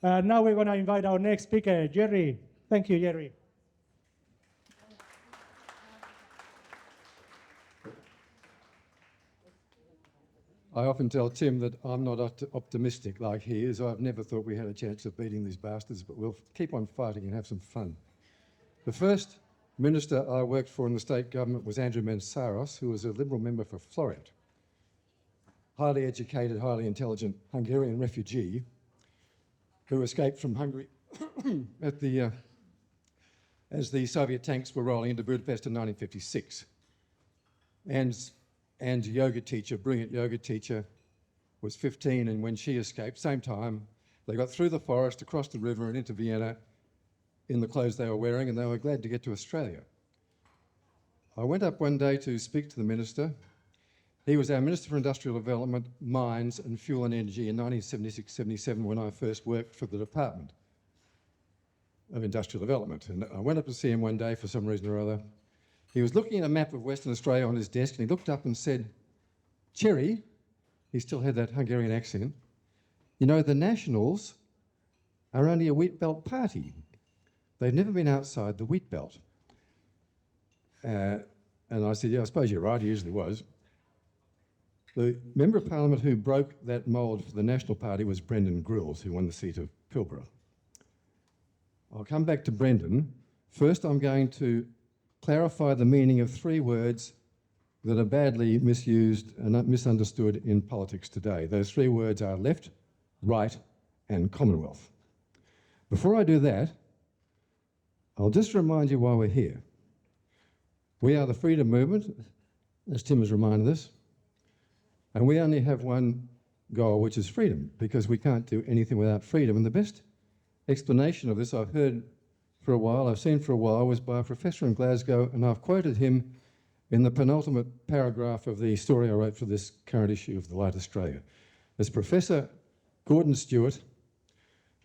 Now we're going to invite our next speaker, Jerry. Thank you, Jerry. I often tell Tim that I'm not optimistic like he is. I've never thought we had a chance of beating these bastards, but we'll keep on fighting and have some fun. The first minister I worked for in the state government was Andrew Mensaros, who was a Liberal member for Florent. Highly educated, highly intelligent Hungarian refugee who escaped from Hungary as the Soviet tanks were rolling into Budapest in 1956. And yoga teacher, brilliant yoga teacher, was 15, and when she escaped, same time, they got through the forest, across the river and into Vienna in the clothes they were wearing, and they were glad to get to Australia. I went up one day to speak to the minister. He was our Minister for Industrial Development, Mines and Fuel and Energy in 1976-77 when I first worked for the Department of Industrial Development. And I went up to see him one day for some reason or other. He was looking at a map of Western Australia on his desk and he looked up and said, "Cherry," he still had that Hungarian accent, "you know, the Nationals are only a wheat belt party. They've never been outside the wheat belt." And I said, "Yeah, I suppose you're right, he usually was." The Member of Parliament who broke that mould for the National Party was Brendan Grills, who won the seat of Pilbara. I'll come back to Brendan. First, I'm going to clarify the meaning of three words that are badly misused and misunderstood in politics today. Those three words are left, right, and Commonwealth. Before I do that, I'll just remind you why we're here. We are the Freedom Movement, as Tim has reminded us, and we only have one goal, which is freedom, because we can't do anything without freedom. And the best explanation of this I've heard for a while, I've seen for a while, was by a professor in Glasgow, and I've quoted him in the penultimate paragraph of the story I wrote for this current issue of The Light Australia. As Professor Gordon Stewart,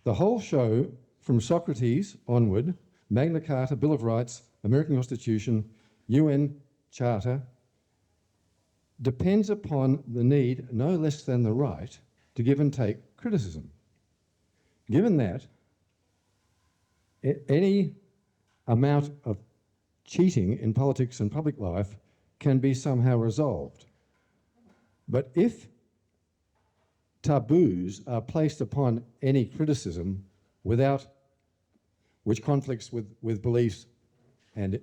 "The whole show from Socrates onward, Magna Carta, Bill of Rights, American Constitution, UN Charter, depends upon the need, no less than the right, to give and take criticism. Given that, any amount of cheating in politics and public life can be somehow resolved. But if taboos are placed upon any criticism which conflicts with beliefs and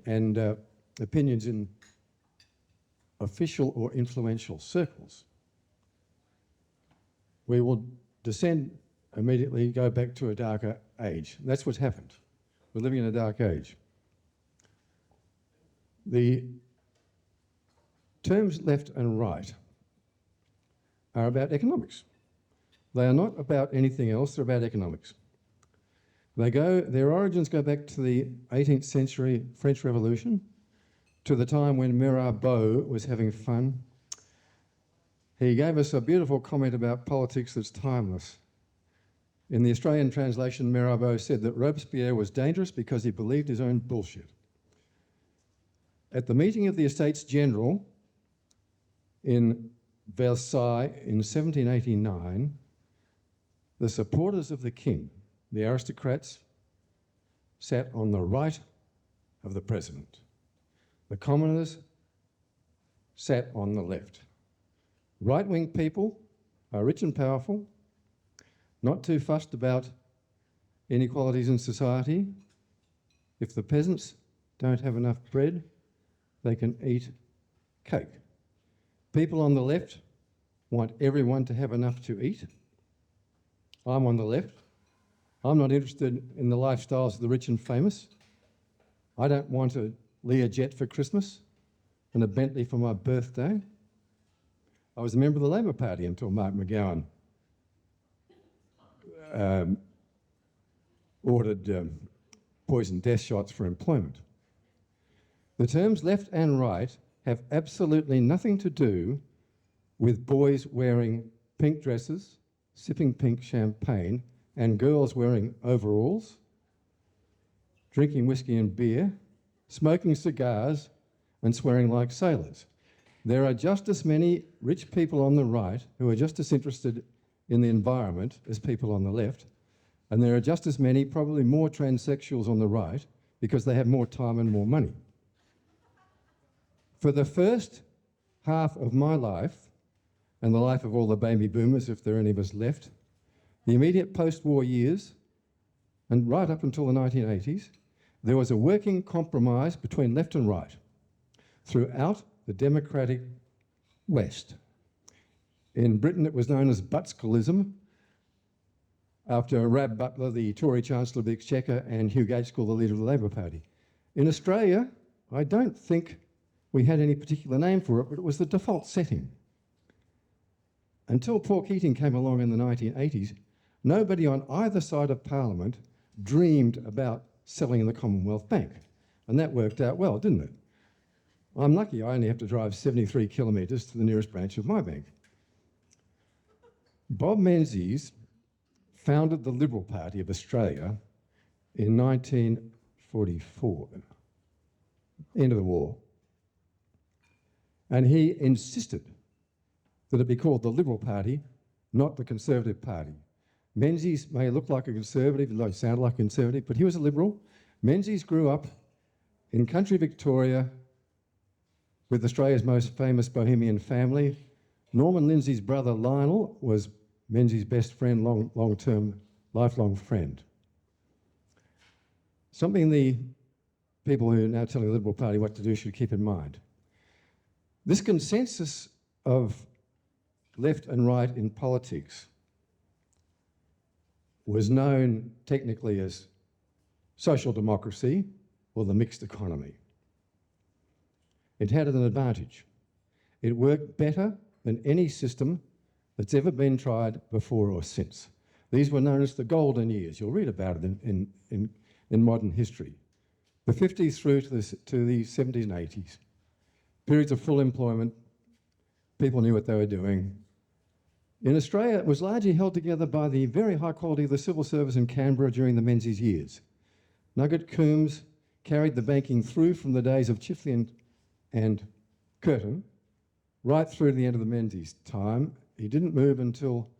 opinions in official or influential circles, we will descend immediately, go back to a darker age. That's what's happened. We're living in a dark age. The terms left and right are about economics. They are not about anything else, they're about economics. Their origins go back to the 18th century French Revolution, to the time when Mirabeau was having fun. He gave us a beautiful comment about politics that's timeless. In the Australian translation, Mirabeau said that Robespierre was dangerous because he believed his own bullshit. At the meeting of the Estates General in Versailles in 1789, the supporters of the king, the aristocrats, sat on the right of the president. The commoners sat on the left. Right-wing people are rich and powerful, not too fussed about inequalities in society. If the peasants don't have enough bread, they can eat cake. People on the left want everyone to have enough to eat. I'm on the left. I'm not interested in the lifestyles of the rich and famous. I don't want a Learjet for Christmas and a Bentley for my birthday. I was a member of the Labor Party until Mark McGowan ordered poison death shots for employment. The terms left and right have absolutely nothing to do with boys wearing pink dresses, sipping pink champagne, and girls wearing overalls, drinking whiskey and beer, smoking cigars, and swearing like sailors. There are just as many rich people on the right who are just as interested in the environment as people on the left, And there are just as many, probably more transsexuals on the right because they have more time and more money. For the first half of my life, and the life of all the baby boomers, if there are any of us left, the immediate post-war years, and right up until the 1980s, there was a working compromise between left and right throughout the democratic West. In Britain, it was known as Buttscallism, after Rab Butler, the Tory Chancellor of the Exchequer, and Hugh Gaitskell, the leader of the Labor Party. In Australia, I don't think we had any particular name for it, but it was the default setting. Until Paul Keating came along in the 1980s, nobody on either side of Parliament dreamed about selling the Commonwealth Bank. And that worked out well, didn't it? I'm lucky I only have to drive 73 kilometres to the nearest branch of my bank. Bob Menzies founded the Liberal Party of Australia in 1944, end of the war. And he insisted that it be called the Liberal Party, not the Conservative Party. Menzies may look like a conservative, he sounded like a conservative, but he was a Liberal. Menzies grew up in country Victoria with Australia's most famous Bohemian family. Norman Lindsay's brother Lionel was Menzies' best friend, long-term, lifelong friend. Something the people who are now telling the Liberal Party what to do should keep in mind. This consensus of left and right in politics was known technically as social democracy or the mixed economy. It had an advantage. It worked better than any system that's ever been tried before or since. These were known as the golden years. You'll read about it in modern history. The 50s through to the 70s and 80s. Periods of full employment, people knew what they were doing. In Australia, it was largely held together by the very high quality of the civil service in Canberra during the Menzies years. Nugget Coombs carried the banking through from the days of Chifley and Curtin right through to the end of the Menzies time. He didn't move until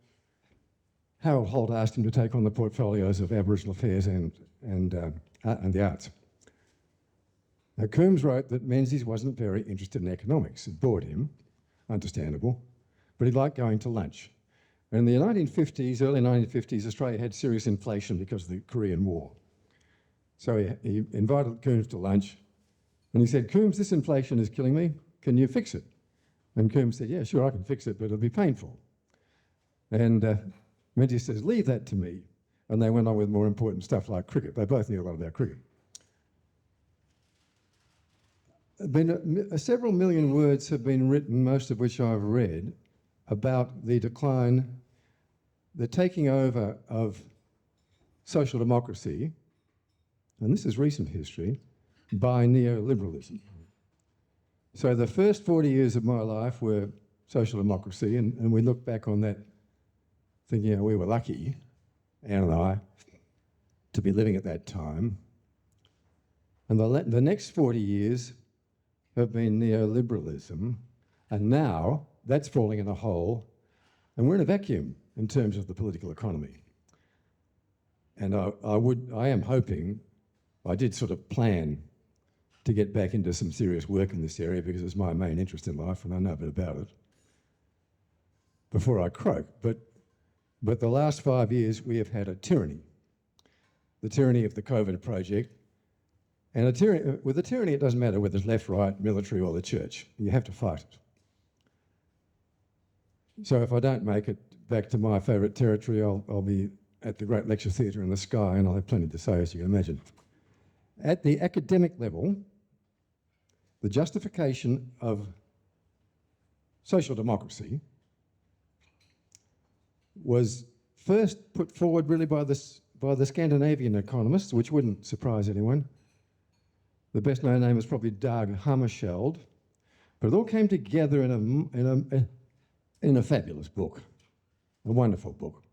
Harold Holt asked him to take on the portfolios of Aboriginal Affairs and the arts. Now, Coombs wrote that Menzies wasn't very interested in economics. It bored him, understandable, but he liked going to lunch. And in the 1950s, early 1950s, Australia had serious inflation because of the Korean War. So he invited Coombs to lunch, and he said, "Coombs, this inflation is killing me. Can you fix it?" And Coombs said, "Yeah, sure, I can fix it, but it'll be painful." And Menzies says, "Leave that to me." And they went on with more important stuff like cricket. They both knew a lot about cricket. Several million words have been written, most of which I've read, about the decline, the taking over of social democracy, and this is recent history, by neoliberalism. So the first 40 years of my life were social democracy, and we look back on that thinking, we were lucky, Anne and I, to be living at that time. And the next 40 years have been neoliberalism, and now that's falling in a hole, and we're in a vacuum in terms of the political economy. And I am hoping, I did sort of plan to get back into some serious work in this area because it's my main interest in life and I know a bit about it before I croak. But the last 5 years we have had a tyranny, the tyranny of the COVID project. And with a tyranny, it doesn't matter whether it's left, right, military or the church. You have to fight it. So if I don't make it back to my favourite territory, I'll be at the Great Lecture Theatre in the sky and I'll have plenty to say, as you can imagine. At the academic level, the justification of social democracy was first put forward really by the Scandinavian economists, which wouldn't surprise anyone. The best known name is probably Dag Hammarskjöld, but it all came together in a fabulous book, a wonderful book,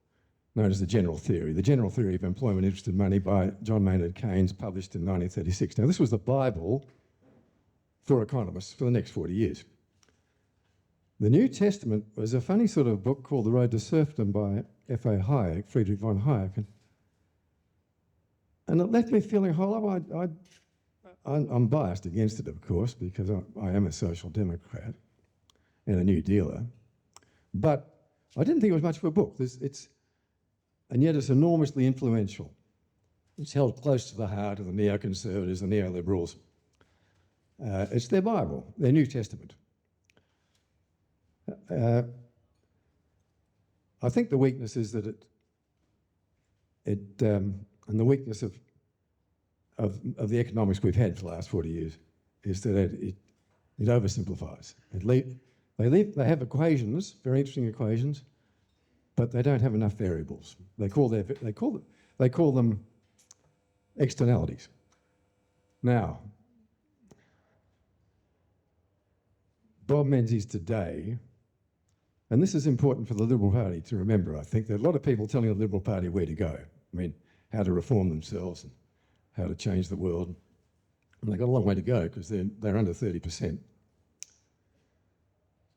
known as The General Theory. The General Theory of Employment, Interest and Money by John Maynard Keynes, published in 1936. Now, this was the Bible for economists for the next 40 years. The New Testament was a funny sort of book called The Road to Serfdom by F.A. Hayek, Friedrich von Hayek. And it left me feeling hollow. I'm biased against it, of course, because I am a social democrat and a New Dealer. But I didn't think it was much of a book. And yet it's enormously influential. It's held close to the heart of the neoconservatives, the neoliberals. It's their Bible, their New Testament. I think the weakness is that and the weakness of the economics we've had for the last 40 years is that it oversimplifies. They have equations, very interesting equations, but they don't have enough variables. They call them externalities. Now, Bob Menzies today, and this is important for the Liberal Party to remember, I think. There are a lot of people telling the Liberal Party where to go. I mean, how to reform themselves and how to change the world. And they've got a long way to go because they're under 30%.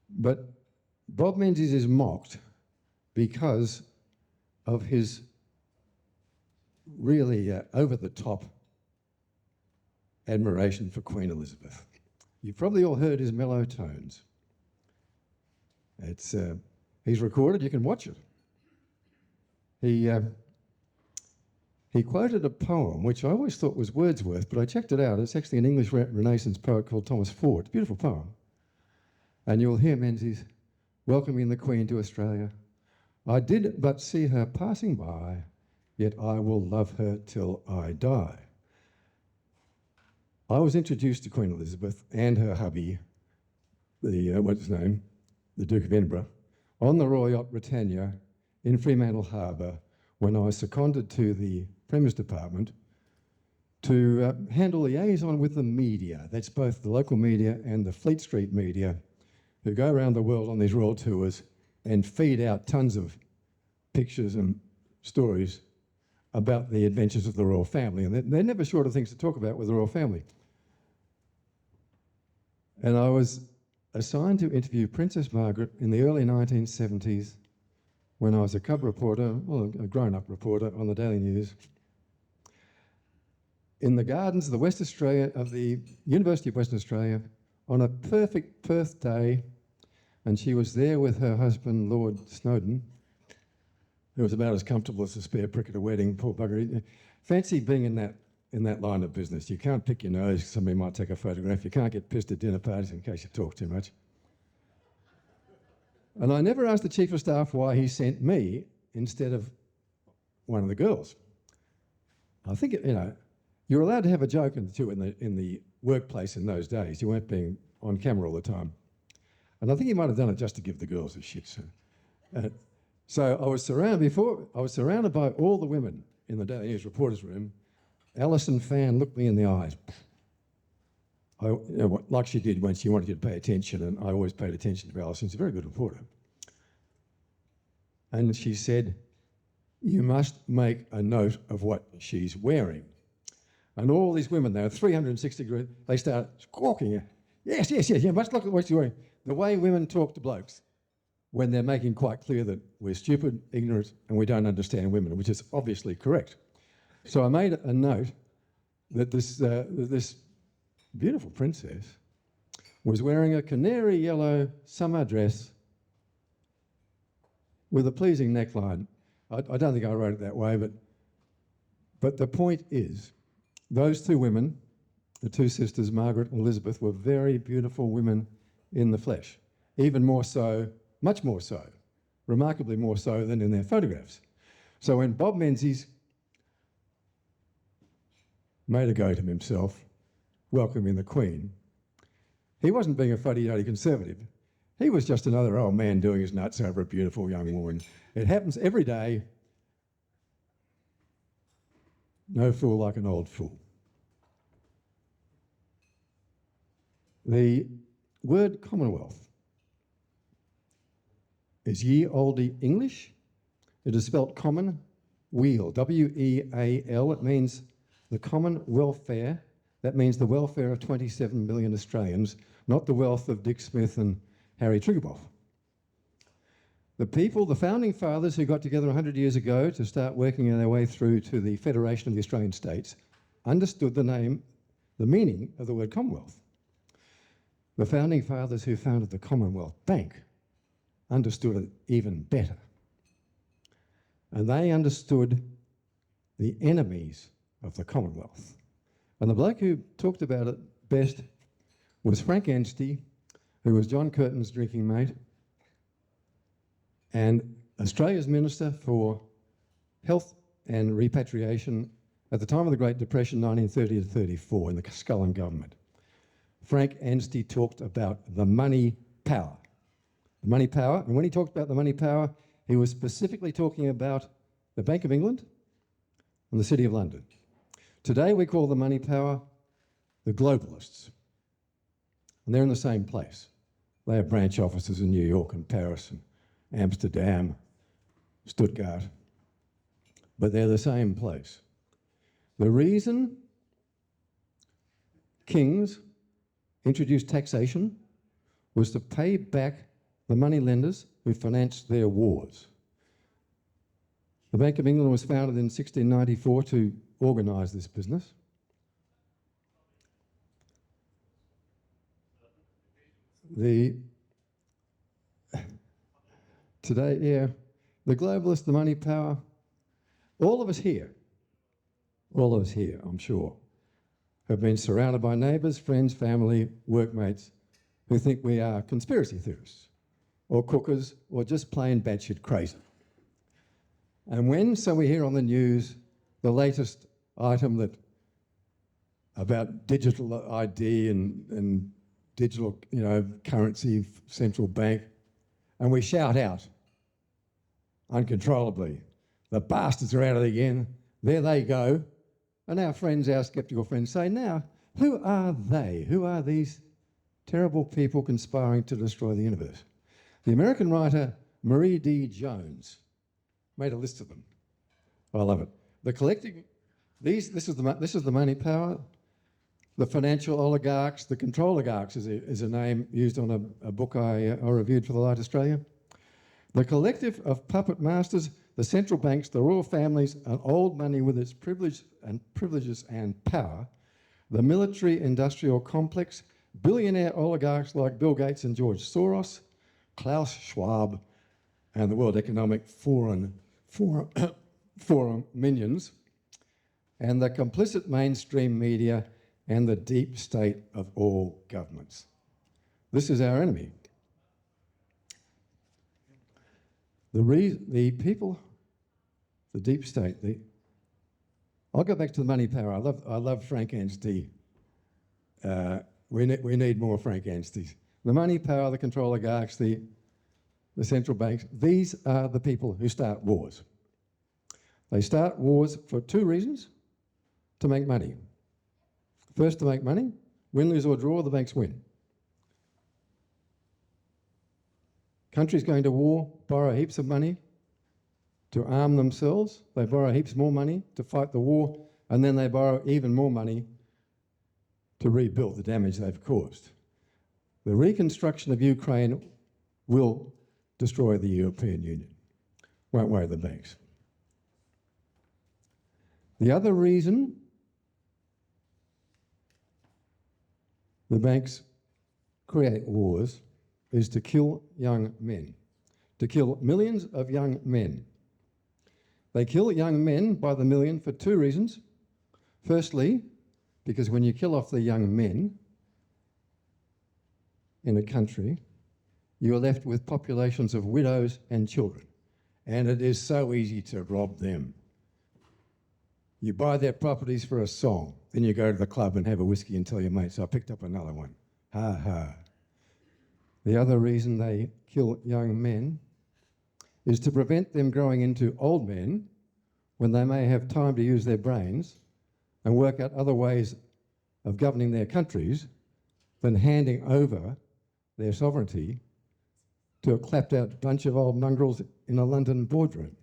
But Bob Menzies is mocked because of his really over-the-top admiration for Queen Elizabeth. You've probably all heard his mellow tones. He's recorded, you can watch it. He quoted a poem, which I always thought was Wordsworth, but I checked it out. It's actually an English Renaissance poet called Thomas Ford. It's a beautiful poem. And you'll hear Menzies welcoming the Queen to Australia. I did but see her passing by, yet I will love her till I die. I was introduced to Queen Elizabeth and her hubby, what's his name? The Duke of Edinburgh, on the Royal Yacht Britannia in Fremantle Harbour when I was seconded to the Premier's Department to handle liaison with the media. That's both the local media and the Fleet Street media, who go around the world on these royal tours and feed out tons of pictures and stories about the adventures of the royal family. And they're never short of things to talk about with the royal family. And I was assigned to interview Princess Margaret in the early 1970s when I was a cub reporter, well, a grown-up reporter on the Daily News, in the gardens of the University of Western Australia on a perfect Perth day, and she was there with her husband, Lord Snowdon, who was about as comfortable as a spare prick at a wedding, poor bugger. Fancy being in that line of business. You can't pick your nose, somebody might take a photograph. You can't get pissed at dinner parties in case you talk too much. And I never asked the Chief of Staff why he sent me instead of one of the girls. I think, you're allowed to have a joke in the workplace in those days. You weren't being on camera all the time. And I think he might have done it just to give the girls a shit. So I was surrounded by all the women in the Daily News reporters' room. Alison Fan looked me in the eyes, like she did when she wanted you to pay attention, and I always paid attention to Alison. She's a very good reporter. And she said, "You must make a note of what she's wearing." And all these women, they were 360 degrees, they start squawking. Yes, you must look at what she's wearing. The way women talk to blokes when they're making quite clear that we're stupid, ignorant, and we don't understand women, which is obviously correct. So I made a note that this beautiful princess was wearing a canary yellow summer dress with a pleasing neckline. I don't think I wrote it that way, but the point is, those two women, the two sisters, Margaret and Elizabeth, were very beautiful women in the flesh, even more so, much more so, remarkably more so than in their photographs. So when Bob Menzies made a go to himself, welcoming the Queen, he wasn't being a fuddy-duddy conservative. He was just another old man doing his nuts over a beautiful young woman. It happens every day. No fool like an old fool. The word Commonwealth is ye olde English. It is spelt common weal, W-E-A-L. It means the common welfare. That means the welfare of 27 million Australians, not the wealth of Dick Smith and Harry Triguboff. The people, the founding fathers who got together 100 years ago to start working their way through to the Federation of the Australian States, understood the meaning of the word Commonwealth. The founding fathers who founded the Commonwealth Bank understood it even better. And they understood the enemies of the Commonwealth. And the bloke who talked about it best was Frank Anstey, who was John Curtin's drinking mate, and Australia's Minister for Health and Repatriation at the time of the Great Depression, 1930 to 34, in the Scullin government. Frank Anstey talked about the money power. The money power, and when he talked about the money power, he was specifically talking about the Bank of England and the City of London. Today we call the money power the globalists. And they're in the same place. They have branch offices in New York and Paris and Amsterdam, Stuttgart, but they're the same place. The reason kings introduced taxation was to pay back the money lenders who financed their wars. The Bank of England was founded in 1694 to organise this business. The globalists, the money power, all of us here, I'm sure, have been surrounded by neighbours, friends, family, workmates who think we are conspiracy theorists or cookers or just plain batshit crazy. And so we hear on the news the latest item about digital ID and digital, currency, central bank, and we shout out uncontrollably, the bastards are at it again, there they go. And our sceptical friends say, now, who are they? Who are these terrible people conspiring to destroy the universe? The American writer Marie D. Jones made a list of them. I love it. The collective, this is the money power, the financial oligarchs, the control oligarchs is a name used on a book I reviewed for The Light Australia. The collective of puppet masters, the central banks, the royal families, and old money with its privileges and power, the military-industrial complex, billionaire oligarchs like Bill Gates and George Soros, Klaus Schwab, and the World Economic Forum minions, and the complicit mainstream media and the deep state of all governments. This is our enemy. The people, the deep state, I'll go back to the money power. I love Frank Anstey. We need more Frank Ansteys. The money power, the control oligarchs, the central banks, these are the people who start wars. They start wars for two reasons: to make money. First, to make money. Win, lose or draw, the banks win. Countries going to war borrow heaps of money to arm themselves. They borrow heaps more money to fight the war, and then they borrow even more money to rebuild the damage they've caused. The reconstruction of Ukraine will destroy the European Union. Won't worry the banks. The other reason the banks create wars is to kill young men, to kill millions of young men. They kill young men by the million for two reasons. Firstly, because when you kill off the young men in a country, you are left with populations of widows and children, and it is so easy to rob them. You buy their properties for a song, then you go to the club and have a whiskey and tell your mates, I picked up another one. Ha ha. The other reason they kill young men is to prevent them growing into old men when they may have time to use their brains and work out other ways of governing their countries than handing over their sovereignty to a clapped out bunch of old mongrels in a London boardroom.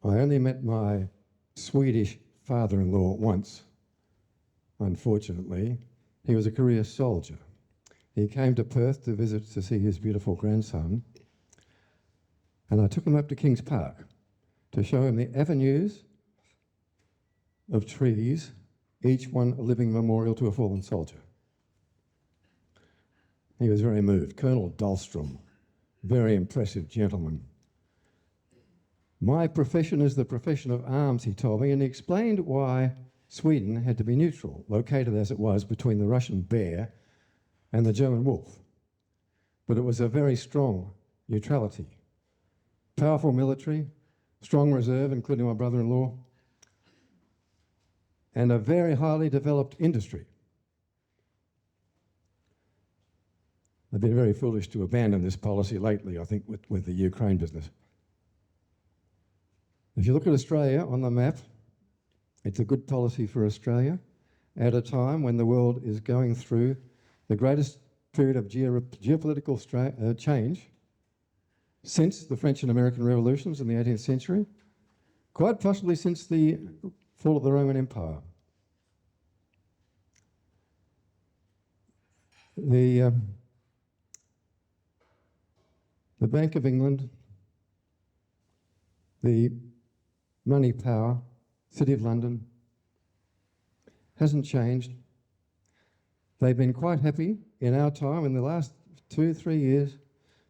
I only met my Swedish father-in-law once, unfortunately. He was a career soldier. he came to Perth to visit to see his beautiful grandson. And I took him up to Kings Park to show him the avenues of trees, each one a living memorial to a fallen soldier. He was very moved. Colonel Dahlstrom, very impressive gentleman. My profession is the profession of arms, he told me, and he explained why Sweden had to be neutral, located as it was between the Russian bear and the German wolf. But it was a very strong neutrality. Powerful military, strong reserve, including my brother-in-law, and a very highly developed industry. They've been very foolish to abandon this policy lately, I think, with the Ukraine business. If you look at Australia on the map, it's a good policy for Australia at a time when the world is going through the greatest period of geopolitical change since the French and American revolutions in the 18th century, quite possibly since the fall of the Roman Empire. The Bank of England, the money power, City of London, hasn't changed. They've been quite happy in our time, in the last 2-3 years,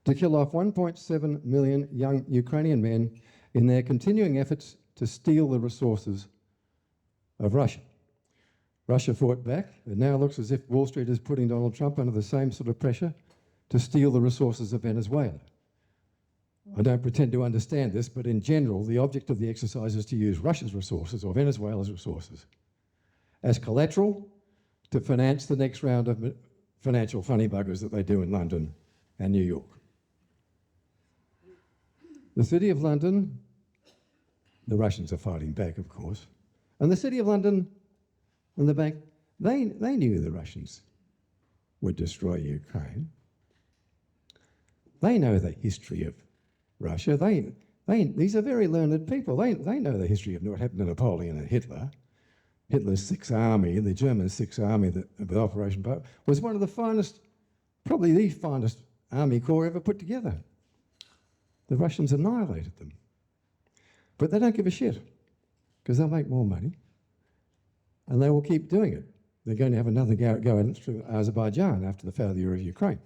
to kill off 1.7 million young Ukrainian men in their continuing efforts to steal the resources of Russia. Russia fought back. It now looks as if Wall Street is putting Donald Trump under the same sort of pressure to steal the resources of Venezuela. I don't pretend to understand this, but in general, the object of the exercise is to use Russia's resources or Venezuela's resources as collateral to finance the next round of financial funny buggers that they do in London and New York. The City of London, the Russians are fighting back, of course, and the City of London and the bank, they knew the Russians would destroy Ukraine. They know the history of Russia. These are very learned people. They know the history of what happened to Napoleon and Hitler. Hitler's Sixth Army, the German Sixth Army, with Operation Pope, was one of the finest, probably the finest army corps ever put together. The Russians annihilated them. But they don't give a shit, because they'll make more money, and they will keep doing it. They're going to have another go at it through Azerbaijan after the failure of Ukraine.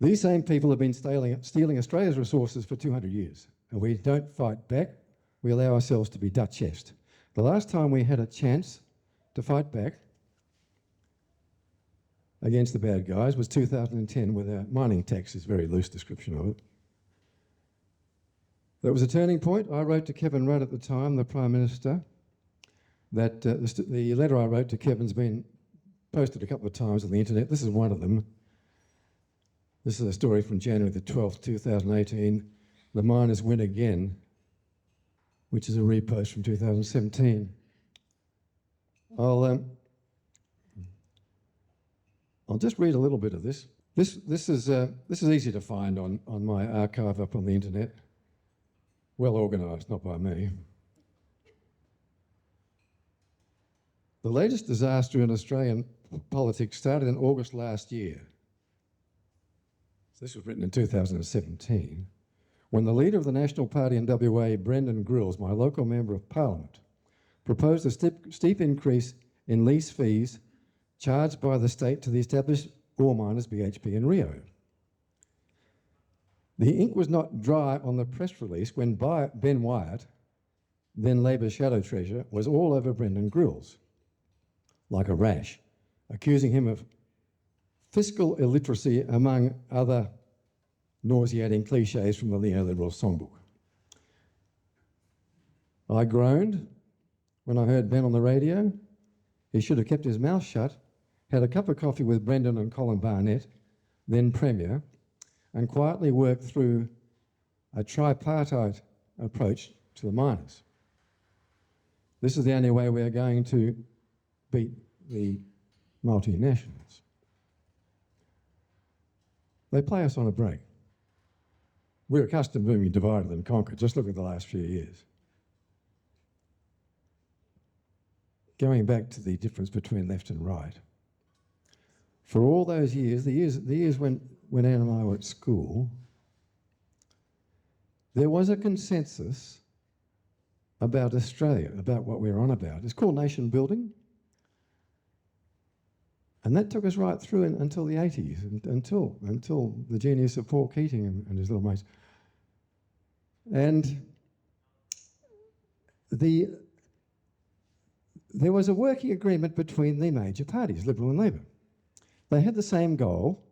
These same people have been stealing Australia's resources for 200 years, and we don't fight back. We allow ourselves to be Dutchessed. The last time we had a chance to fight back against the bad guys was 2010 with our mining tax, is a very loose description of it. That was a turning point. I wrote to Kevin Rudd at the time, the Prime Minister, that the letter I wrote to Kevin's been posted a couple of times on the internet. This is one of them. This is a story from January the 12th, 2018. The miners win again, which is a repost from 2017. I'll just read a little bit of this. This is easy to find on my archive up on the internet. Well organised, not by me. The latest disaster in Australian politics started in August last year. This was written in 2017, when the leader of the National Party in WA, Brendan Grills, my local member of Parliament, proposed a steep increase in lease fees charged by the state to the established ore miners BHP and Rio. The ink was not dry on the press release when Ben Wyatt, then Labor's shadow treasurer, was all over Brendan Grills like a rash, accusing him of fiscal illiteracy, among other nauseating cliches from the neoliberal songbook. I groaned when I heard Ben on the radio. He should have kept his mouth shut, had a cup of coffee with Brendan and Colin Barnett, then Premier, and quietly worked through a tripartite approach to the miners. This is the only way we are going to beat the multinationals. They play us on a break. We're accustomed to being divided and conquered. Just look at the last few years. Going back to the difference between left and right, for all those years, the years when Anne and I were at school, there was a consensus about Australia, about what we're on about. It's called nation building. And that took us right through until the 80s, until the genius of Paul Keating and his little mates. And there was a working agreement between the major parties, Liberal and Labor. They had the same goal.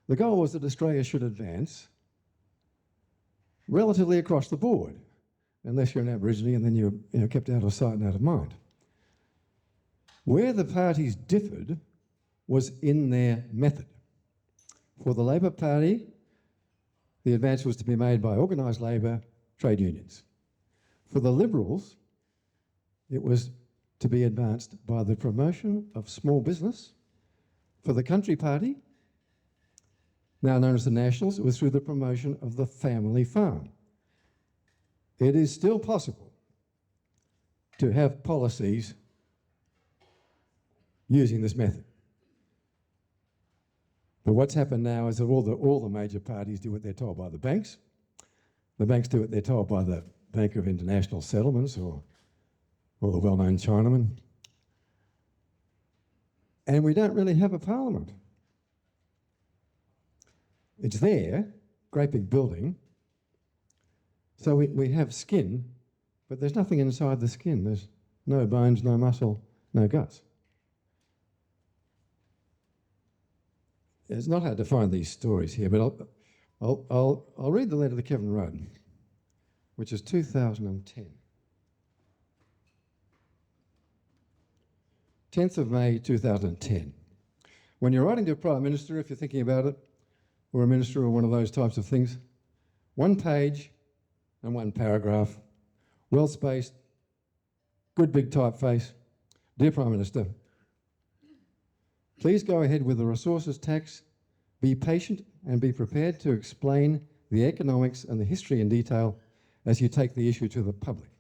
The goal was that Australia should advance relatively across the board, unless you're an Aborigine and then you're kept out of sight and out of mind. Where the parties differed was in their method. For the Labor Party, the advance was to be made by organised labour, trade unions. For the Liberals, it was to be advanced by the promotion of small business. For the Country Party, now known as the Nationals, it was through the promotion of the family farm. It is still possible to have policies using this method. But what's happened now is that all the major parties do what they're told by the banks. The banks do what they're told by the Bank of International Settlements or the well-known Chinaman. And we don't really have a parliament. It's there, great big building. So we have skin, but there's nothing inside the skin. There's no bones, no muscle, no guts. It's not hard to find these stories here, but I'll read the letter to Kevin Rudd, which is 2010. 10th of May 2010. When you're writing to a Prime Minister, if you're thinking about it, or a minister or one of those types of things, one page and one paragraph, well-spaced, good big typeface. Dear Prime Minister, please go ahead with the resources tax. Be patient and be prepared to explain the economics and the history in detail as you take the issue to the public.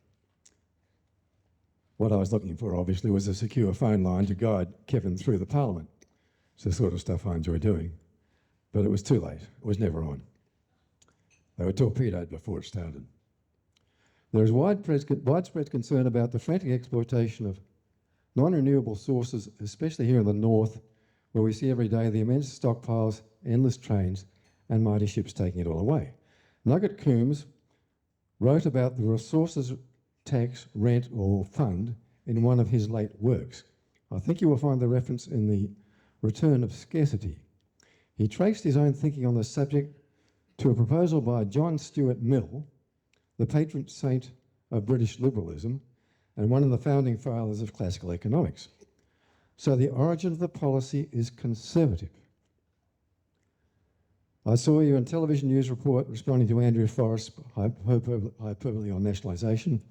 What I was looking for, obviously, was a secure phone line to guide Kevin through the Parliament. It's the sort of stuff I enjoy doing. But it was too late. It was never on. They were torpedoed before it started. There is widespread concern about the frantic exploitation of non-renewable sources, especially here in the north, where we see every day the immense stockpiles, endless trains, and mighty ships taking it all away. Nugget Coombs wrote about the resources tax, rent, or fund in one of his late works. I think you will find the reference in The Return of Scarcity. He traced his own thinking on the subject to a proposal by John Stuart Mill, the patron saint of British liberalism, and one of the founding fathers of classical economics. So the origin of the policy is conservative. I saw you in television news report responding to Andrew Forrest's hyperbole on nationalisation.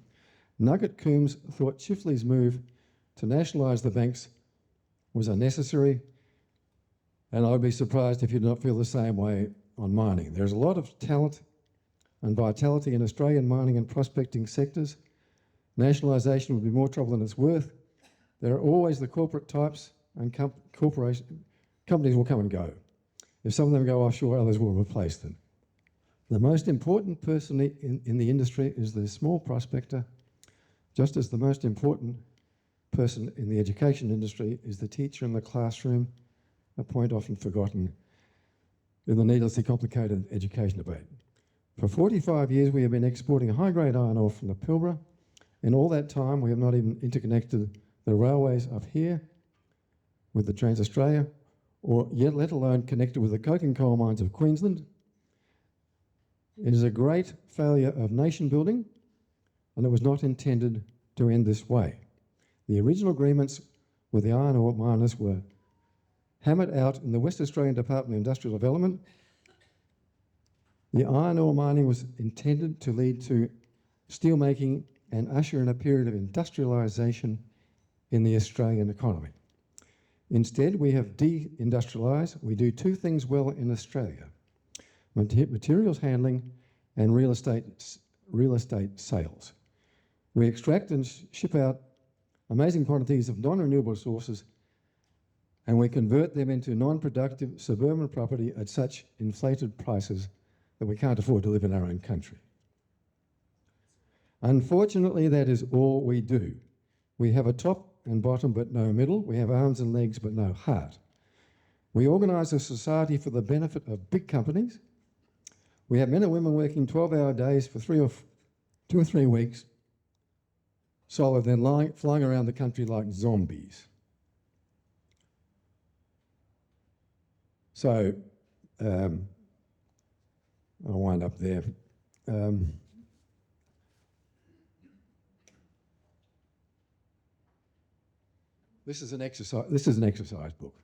Nugget Coombs thought Chifley's move to nationalise the banks was unnecessary, and I would be surprised if you did not feel the same way on mining. There's a lot of talent and vitality in Australian mining and prospecting sectors. Nationalisation would be more trouble than it's worth. There are always the corporate types, and companies will come and go. If some of them go offshore, others will replace them. The most important person in the industry is the small prospector, just as the most important person in the education industry is the teacher in the classroom, a point often forgotten in the needlessly complicated education debate. For 45 years, we have been exporting high-grade iron ore from the Pilbara. In all that time, we have not even interconnected the railways up here with the Trans-Australia, or yet let alone connected with the coke and coal mines of Queensland. It is a great failure of nation building, and it was not intended to end this way. The original agreements with the iron ore miners were hammered out in the West Australian Department of Industrial Development. The iron ore mining was intended to lead to steelmaking and usher in a period of industrialisation in the Australian economy. Instead, we have de-industrialised. We do two things well in Australia: materials handling and real estate sales. We extract and ship out amazing quantities of non-renewable resources and we convert them into non-productive suburban property at such inflated prices that we can't afford to live in our own country. Unfortunately, that is all we do. We have a top and bottom but no middle. We have arms and legs but no heart. We organise a society for the benefit of big companies. We have men and women working 12-hour days for 2 or 3 weeks, solid, then flying around the country like zombies. So, I'll wind up there. This is an exercise book.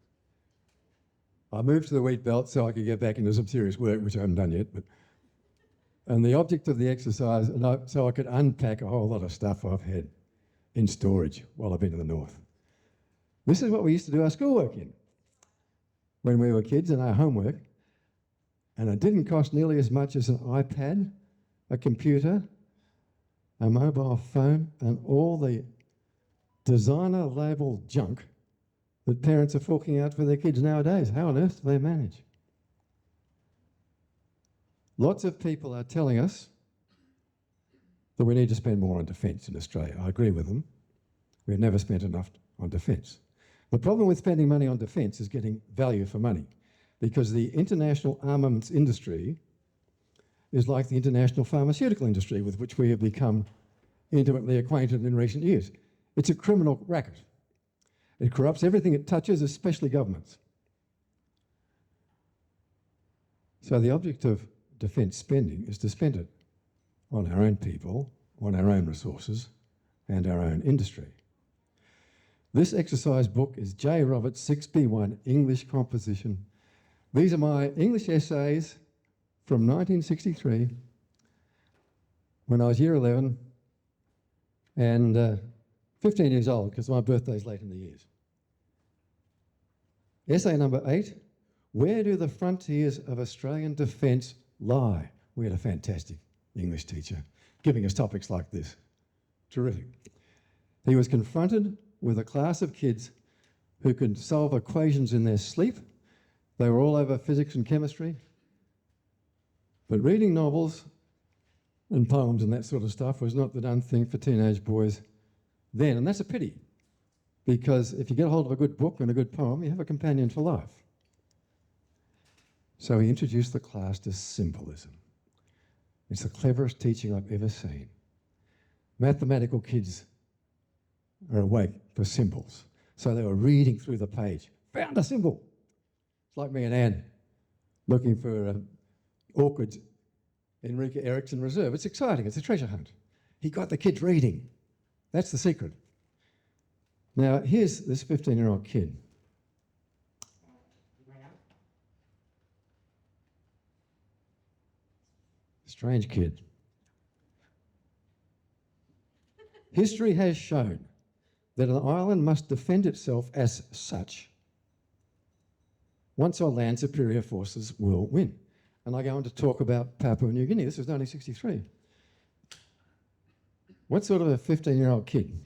I moved to the wheat belt so I could get back into some serious work, which I haven't done yet. And the object of the exercise, so I could unpack a whole lot of stuff I've had in storage while I've been to the north. This is what we used to do our schoolwork in when we were kids, and our homework. And it didn't cost nearly as much as an iPad, a computer, a mobile phone, and all the designer label junk that parents are forking out for their kids nowadays. How on earth do they manage? Lots of people are telling us that we need to spend more on defence in Australia. I agree with them. We've never spent enough on defence. The problem with spending money on defence is getting value for money, because the international armaments industry is like the international pharmaceutical industry, with which we have become intimately acquainted in recent years. It's a criminal racket. It corrupts everything it touches, especially governments. So the object of defence spending is to spend it on our own people, on our own resources, and our own industry. This exercise book is J. Roberts 6B1 English Composition. These are my English essays from 1963, when I was year 11 and 15 years old, because my birthday's late in the years. Essay number 8, where do the frontiers of Australian defence lie? We had a fantastic English teacher giving us topics like this. Terrific. He was confronted with a class of kids who could solve equations in their sleep. They were all over physics and chemistry. But reading novels and poems and that sort of stuff was not the done thing for teenage boys then. And that's a pity, because if you get a hold of a good book and a good poem, you have a companion for life. So he introduced the class to symbolism. It's the cleverest teaching I've ever seen. Mathematical kids are awake for symbols. So they were reading through the page, found a symbol. It's like me and Anne looking for awkward Enrique Erickson Reserve. It's exciting, it's a treasure hunt. He got the kids reading. That's the secret. Now, here's this 15-year-old kid. Strange kid. History has shown that an island must defend itself as such. Once on land, superior forces will win. And I go on to talk about Papua New Guinea. This was 1963. What sort of a 15-year-old kid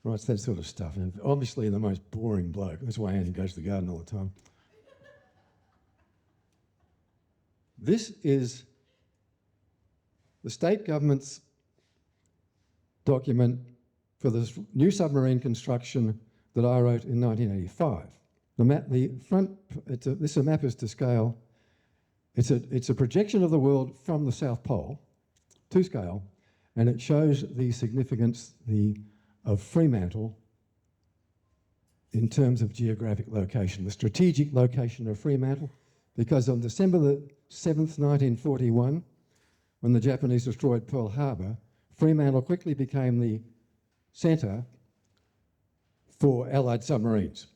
writes that sort of stuff? And obviously the most boring bloke. That's why Andy goes to the garden all the time. This is the state government's document for the new submarine construction that I wrote in 1985. This map is to scale. It's a projection of the world from the South Pole to scale, and it shows the significance of Fremantle in terms of geographic location, the strategic location of Fremantle, because on December the 7th, 1941, when the Japanese destroyed Pearl Harbor, Fremantle quickly became the centre for Allied submarines.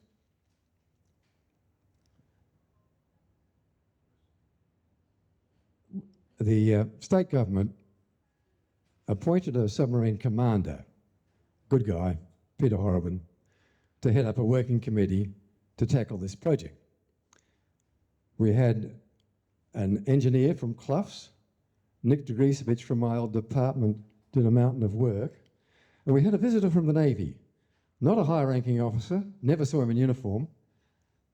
The state government appointed a submarine commander, good guy, Peter Horrobin, to head up a working committee to tackle this project. We had an engineer from Clough's, Nick Degrisevich from my old department did a mountain of work, and we had a visitor from the Navy, not a high-ranking officer, never saw him in uniform,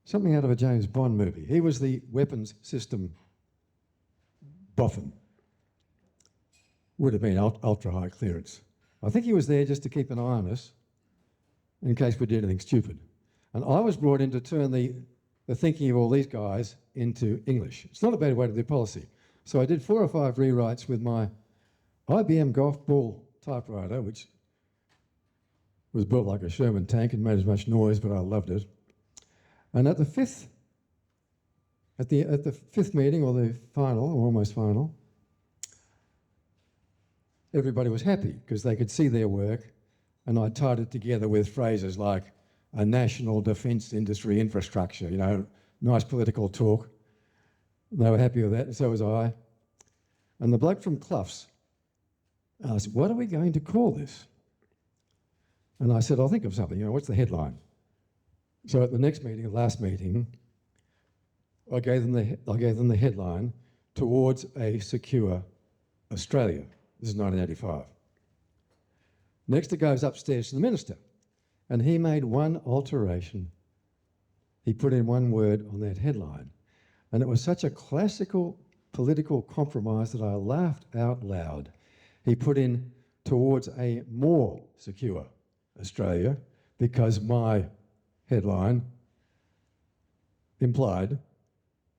something out of a James Bond movie. He was the weapons system boffin. Would have been ultra high clearance. I think he was there just to keep an eye on us in case we did anything stupid. And I was brought in to turn the thinking of all these guys into English. It's not a bad way to do policy. So I did 4 or 5 rewrites with my IBM golf ball typewriter, which was built like a Sherman tank and made as much noise, but I loved it. And at the fifth meeting, or the final, or almost final, everybody was happy because they could see their work, and I tied it together with phrases like a national defence industry infrastructure, you know, nice political talk. They were happy with that, and so was I. And the bloke from Clough's asked, what are we going to call this? And I said, I'll think of something, you know, what's the headline? So at the next meeting, the last meeting, I gave them the headline, Towards a Secure Australia. This is 1985. Next it goes upstairs to the minister, and he made one alteration. He put in one word on that headline, and it was such a classical political compromise that I laughed out loud. He put in Towards a More Secure Australia, because my headline implied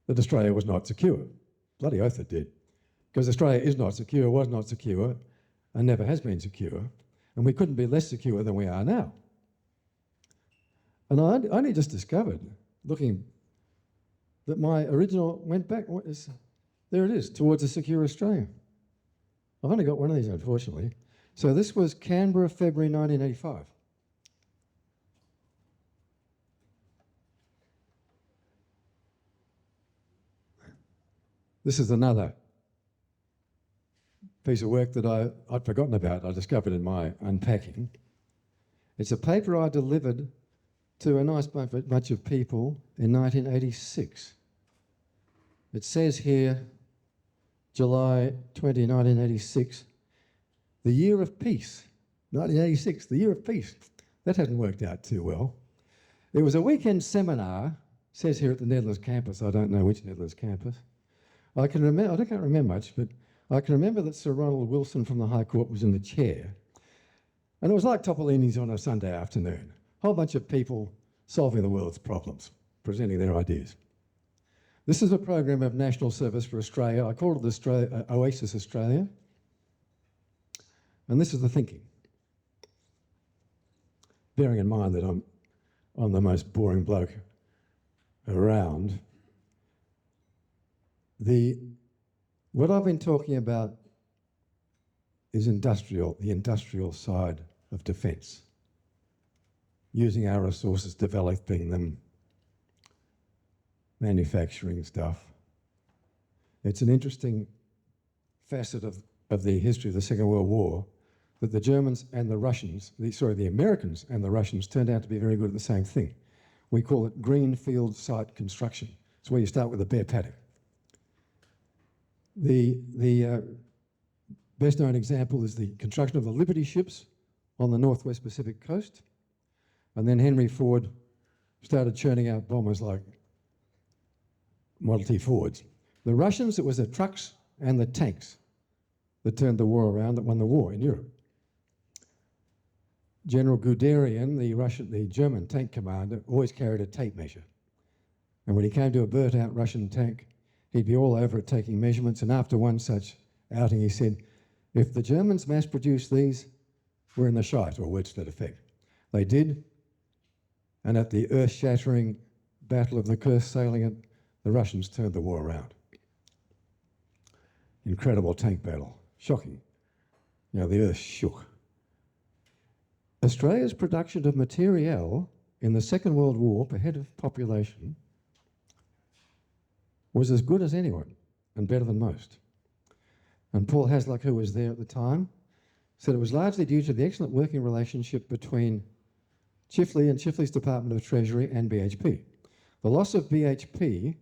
that Australia was not secure. Bloody oath it did. Because Australia is not secure, was not secure, and never has been secure, and we couldn't be less secure than we are now. And I only just discovered, looking, that my original went back, there it is, Towards a Secure Australia. I've only got one of these, unfortunately. So this was Canberra, February 1985. This is another piece of work that I'd forgotten about. I discovered in my unpacking. It's a paper I delivered to a nice bunch of people in 1986. It says here, July 20, 1986, the year of peace. 1986, the year of peace. That hasn't worked out too well. There was a weekend seminar, says here at the Netherlands campus. I don't know which Netherlands campus. I can't remember much, but I can remember that Sir Ronald Wilson from the High Court was in the chair. And it was like Topolini's on a Sunday afternoon. A whole bunch of people solving the world's problems, presenting their ideas. This is a program of national service for Australia. I called it Oasis Australia. And this is the thinking. Bearing in mind that I'm the most boring bloke around, what I've been talking about is the industrial side of defence. Using our resources, developing them, manufacturing stuff. It's an interesting facet of the history of the Second World War that the Germans and the Russians, the Americans and the Russians turned out to be very good at the same thing. We call it greenfield site construction. It's where you start with a bare paddock. The best known example is the construction of the Liberty ships on the Northwest Pacific coast. And then Henry Ford started churning out bombers like Model T Fords. The Russians, it was the trucks and the tanks that turned the war around, that won the war in Europe. General Guderian, the German tank commander, always carried a tape measure. And when he came to a burnt-out Russian tank, he'd be all over it taking measurements, and after one such outing he said, if the Germans mass-produce these, we're in the shite, or words to that effect. They did, and at the earth-shattering Battle of the Kursk salient, the Russians turned the war around. Incredible tank battle, shocking. You know, the earth shook. Australia's production of materiel in the Second World War per head of population was as good as anyone and better than most. And Paul Hasluck, who was there at the time, said it was largely due to the excellent working relationship between Chifley and Chifley's Department of Treasury and BHP. The loss of BHP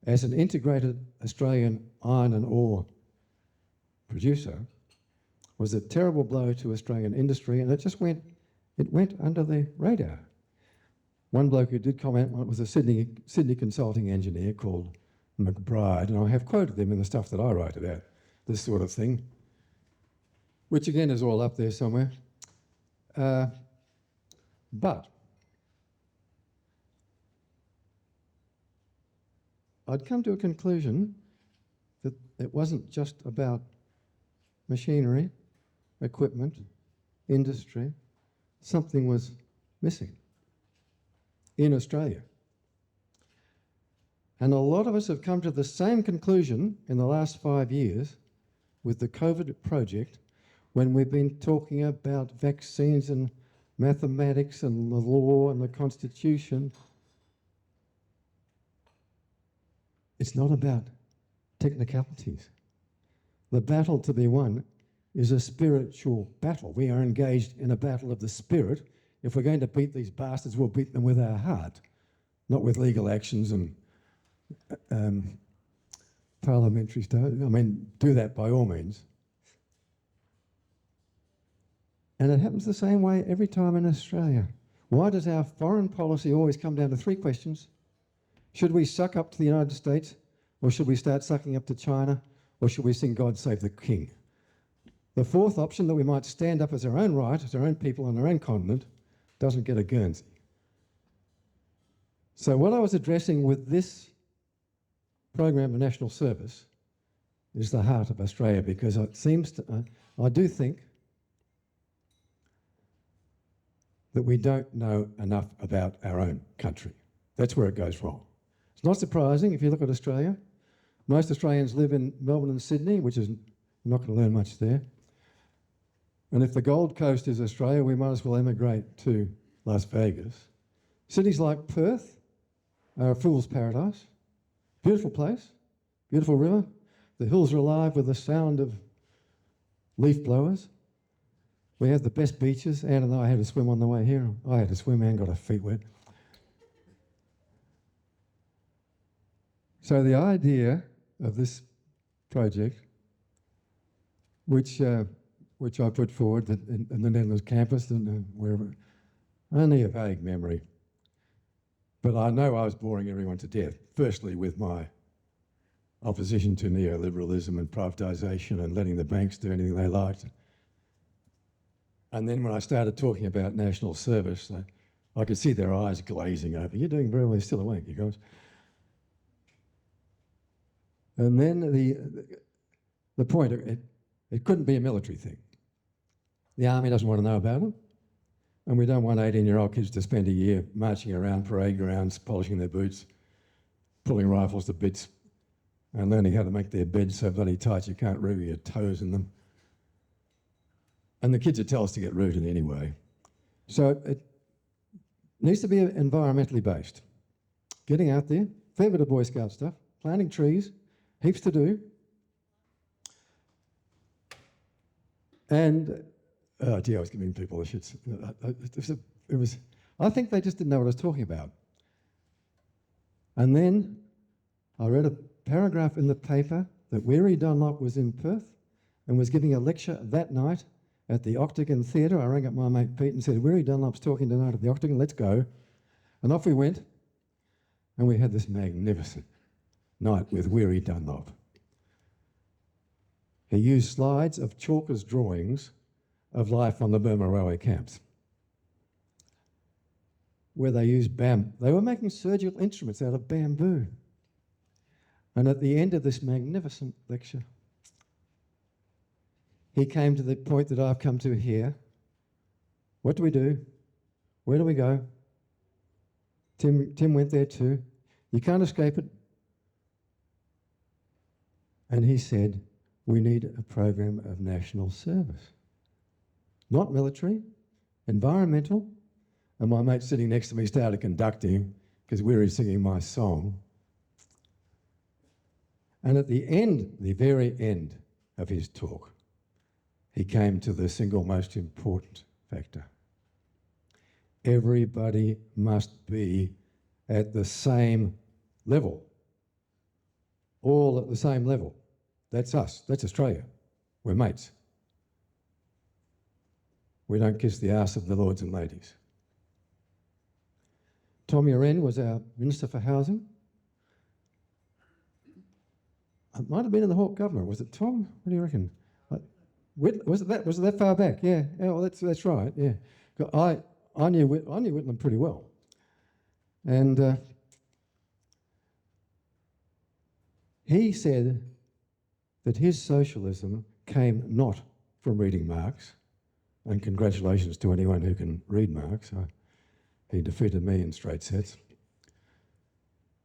as an integrated Australian iron and ore producer was a terrible blow to Australian industry, and it went under the radar. One bloke who did comment was a Sydney consulting engineer called McBride, and I have quoted them in the stuff that I write about this sort of thing, which again is all up there somewhere. But I'd come to a conclusion that it wasn't just about machinery, equipment, industry. Something was missing in Australia. And a lot of us have come to the same conclusion in the last 5 years with the COVID project, when we've been talking about vaccines and mathematics and the law and the Constitution. It's not about technicalities. The battle to be won is a spiritual battle. We are engaged in a battle of the spirit. If we're going to beat these bastards, we'll beat them with our heart, not with legal actions and parliamentary stuff. I mean, do that by all means. And it happens the same way every time in Australia. Why does our foreign policy always come down to 3 questions? Should we suck up to the United States, or should we start sucking up to China, or should we sing God Save the King? The 4th option, that we might stand up as our own right, as our own people on our own continent, doesn't get a Guernsey. So what I was addressing with this program of national service is the heart of Australia, because it seems to, I do think that we don't know enough about our own country. That's where it goes wrong. It's not surprising if you look at Australia. Most Australians live in Melbourne and Sydney, which is, you're not going to learn much there. And if the Gold Coast is Australia, we might as well emigrate to Las Vegas. Cities like Perth are a fool's paradise. Beautiful place, beautiful river. The hills are alive with the sound of leaf blowers. We have the best beaches. Anne and I had to swim on the way here. I had to swim and got our feet wet. So the idea of this project, which I put forward in the Netherlands campus and wherever, only a vague memory. But I know I was boring everyone to death, firstly with my opposition to neoliberalism and privatisation and letting the banks do anything they liked. And then when I started talking about national service, I could see their eyes glazing over. You're doing very well, you're still awake, you guys. And then the point, it couldn't be a military thing. The army doesn't want to know about it. And we don't want 18-year-old kids to spend a year marching around parade grounds, polishing their boots, pulling rifles to bits, and learning how to make their beds so bloody tight you can't wriggle your toes in them. And the kids would tell us to get rooted anyway. So it needs to be environmentally based. Getting out there, fair bit of Boy Scout stuff, planting trees, heaps to do. And, oh dear, I was giving people the shits. I think they just didn't know what I was talking about. And then I read a paragraph in the paper that Weary Dunlop was in Perth and was giving a lecture that night at the Octagon Theatre. I rang up my mate Pete and said, Weary Dunlop's talking tonight at the Octagon, let's go. And off we went, and we had this magnificent night with Weary Dunlop. He used slides of Chalker's drawings of life on the Burma railway camps, where they used they were making surgical instruments out of bamboo. And at the end of this magnificent lecture, he came to the point that I've come to here. What do we do? Where do we go? Tim went there too. You can't escape it. And he said, we need a program of national service. Not military, environmental. And my mate sitting next to me started conducting because we were singing my song. And at the end, the very end of his talk, he came to the single most important factor. Everybody must be at the same level. All at the same level. That's us. That's Australia. We're mates. We don't kiss the arse of the lords and ladies. Tommy Wren was our Minister for Housing. It might have been in the Hawke government. Was it Tom? What do you reckon? Was it that far back? Yeah. Yeah. Well, that's right. Yeah. I knew Whitlam pretty well, and he said that his socialism came not from reading Marx, and congratulations to anyone who can read Marx. He defeated me in straight sets.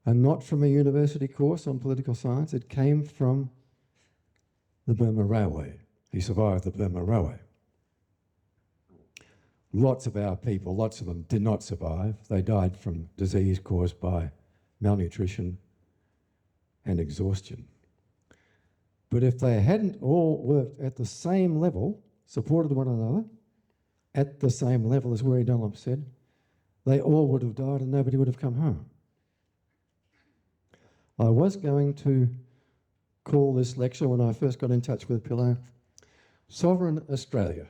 And not from a university course on political science. It came from the Burma Railway. He survived the Burma Railway. Lots of our people, lots of them did not survive. They died from disease caused by malnutrition and exhaustion. But if they hadn't all worked at the same level, supported one another, at the same level as Weary Dunlop said, they all would have died and nobody would have come home. I was going to call this lecture, when I first got in touch with Pillow, Sovereign Australia.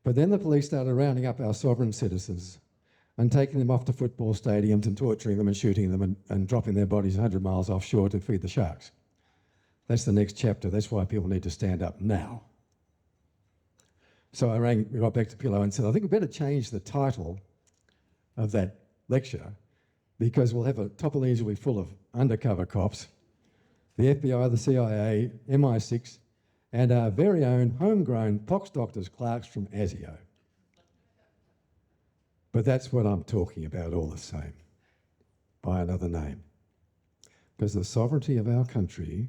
But then the police started rounding up our sovereign citizens and taking them off to football stadiums and torturing them and shooting them and dropping their bodies 100 miles offshore to feed the sharks. That's the next chapter. That's why people need to stand up now. So I got back to Pillow and said, I think we better change the title of that lecture, because we'll have Topolini's will be full of undercover cops, the FBI, the CIA, MI6, and our very own homegrown pox doctors clerks from ASIO. But that's what I'm talking about all the same, by another name. Because the sovereignty of our country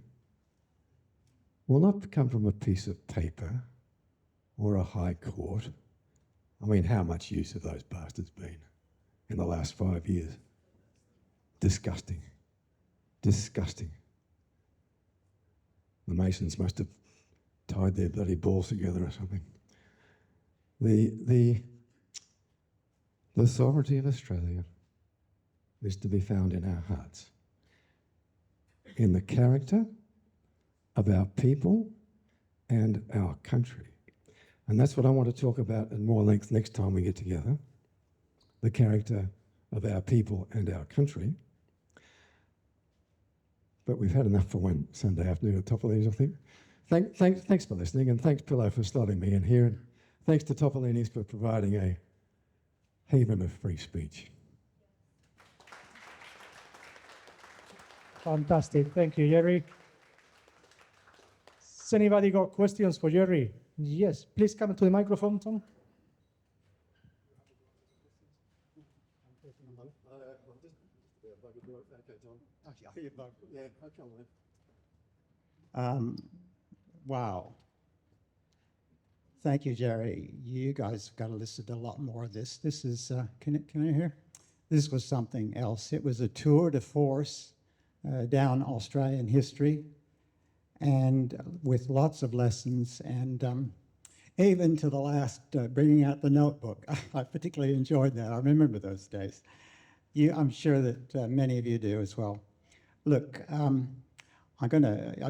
will not come from a piece of paper or a high court. I mean, how much use have those bastards been in the last 5 years? Disgusting. Disgusting. The Masons must have tied their bloody balls together or something. The sovereignty of Australia is to be found in our hearts, in the character of our people and our country. And that's what I want to talk about in more length next time we get together, the character of our people and our country. But we've had enough for one Sunday afternoon at Topolini's, I think. Thanks for listening, and thanks, Pillow, for slotting me in here. And thanks to Topolini's for providing a haven of free speech. Fantastic. Thank you, Jerry. Has anybody got questions for Jerry? Yes, please come to the microphone, Tom. Wow. Thank you, Jerry. You guys got to listen to a lot more of this. This is, can I hear? This was something else. It was a tour de force down Australian history, and with lots of lessons, and even to the last, bringing out the notebook. I particularly enjoyed that. I remember those days. I'm sure that many of you do as well. Look,